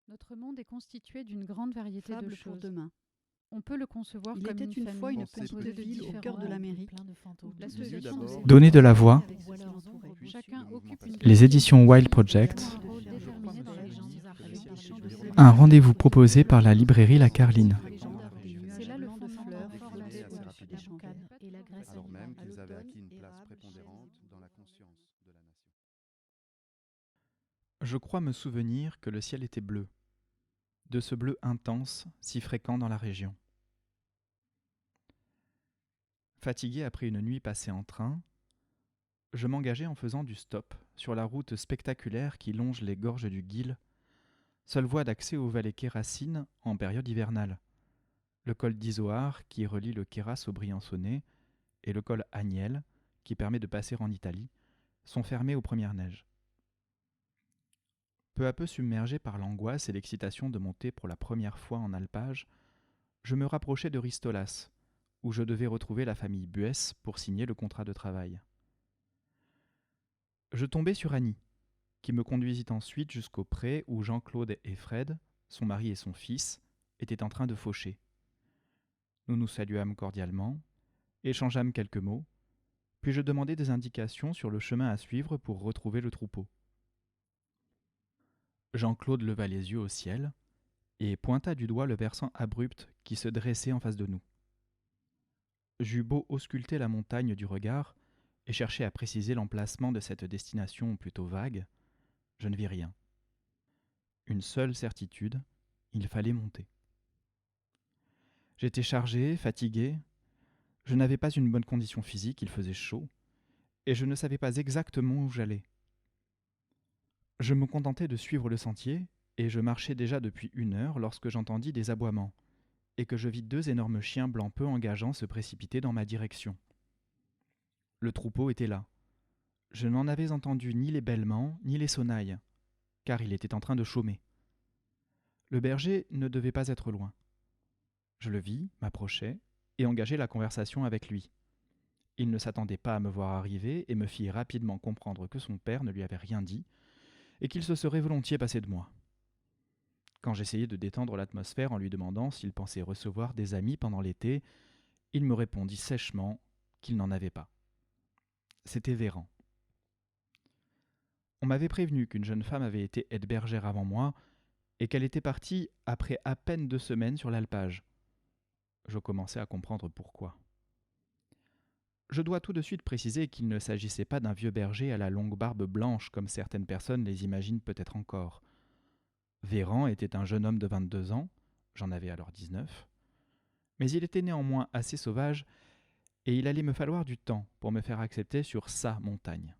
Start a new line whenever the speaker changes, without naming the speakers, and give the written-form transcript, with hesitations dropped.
Notre monde est constitué d'une grande variété
Fable
de
pour
choses.
demain.
On peut le concevoir
Il
comme
était une fois une
famille
petite ville au cœur de l'Amérique.
L'association de ces
Donner de la voix.
Chacun occupe une
Les éditions Wild Project.
un rôle déterminé dans la vie avec des champs de fleurs.
Un rendez-vous proposé par la librairie La Carline.
C'est là le fondement
fleurs
d'un fort
flottaient
labour,
au-dessus des
la
champs
boucane
verts.
et la Grèce
alors même
anime.
qu'ils avaient acquis une place prépondérante dans la conscience de la nation.
Je crois me souvenir que le ciel était bleu, de ce bleu intense, si fréquent dans la région. Fatigué après une nuit passée en train, je m'engageai en faisant du stop sur la route spectaculaire qui longe les gorges du Guil, seule voie d'accès aux vallées Kéracines en période hivernale. Le col d'Izoard qui relie le Queyras au Briançonnais et le col Agnel qui permet de passer en Italie sont fermés aux premières neiges. Peu à peu submergé par l'angoisse et l'excitation de monter pour la première fois en alpage, je me rapprochai de Ristolas, où je devais retrouver la famille Buès pour signer le contrat de travail. Je tombai sur Annie, qui me conduisit ensuite jusqu'au pré où Jean-Claude et Fred, son mari et son fils, étaient en train de faucher. Nous nous saluâmes cordialement, échangeâmes quelques mots, puis je demandai des indications sur le chemin à suivre pour retrouver le troupeau. Jean-Claude leva les yeux au ciel et pointa du doigt le versant abrupt qui se dressait en face de nous. J'eus beau ausculter la montagne du regard et chercher à préciser l'emplacement de cette destination plutôt vague, je ne vis rien. Une seule certitude, il fallait monter. J'étais chargé, fatigué, je n'avais pas une bonne condition physique, il faisait chaud, et je ne savais pas exactement où j'allais. Je me contentais de suivre le sentier, et je marchais déjà depuis 1 heure lorsque j'entendis des aboiements, et que je vis 2 énormes chiens blancs peu engageants se précipiter dans ma direction. Le troupeau était là. Je n'en avais entendu ni les bêlements, ni les sonnailles, car il était en train de chômer. Le berger ne devait pas être loin. Je le vis, m'approchai, et engageai la conversation avec lui. Il ne s'attendait pas à me voir arriver et me fit rapidement comprendre que son père ne lui avait rien dit, et qu'il se serait volontiers passé de moi. Quand j'essayais de détendre l'atmosphère en lui demandant s'il pensait recevoir des amis pendant l'été, il me répondit sèchement qu'il n'en avait pas. C'était Véran. On m'avait prévenu qu'une jeune femme avait été aide-bergère avant moi et qu'elle était partie après à peine 2 semaines sur l'alpage. Je commençais à comprendre pourquoi. Je dois tout de suite préciser qu'il ne s'agissait pas d'un vieux berger à la longue barbe blanche comme certaines personnes les imaginent peut-être encore. Véran était un jeune homme de 22 ans, j'en avais alors 19, mais il était néanmoins assez sauvage et il allait me falloir du temps pour me faire accepter sur sa montagne.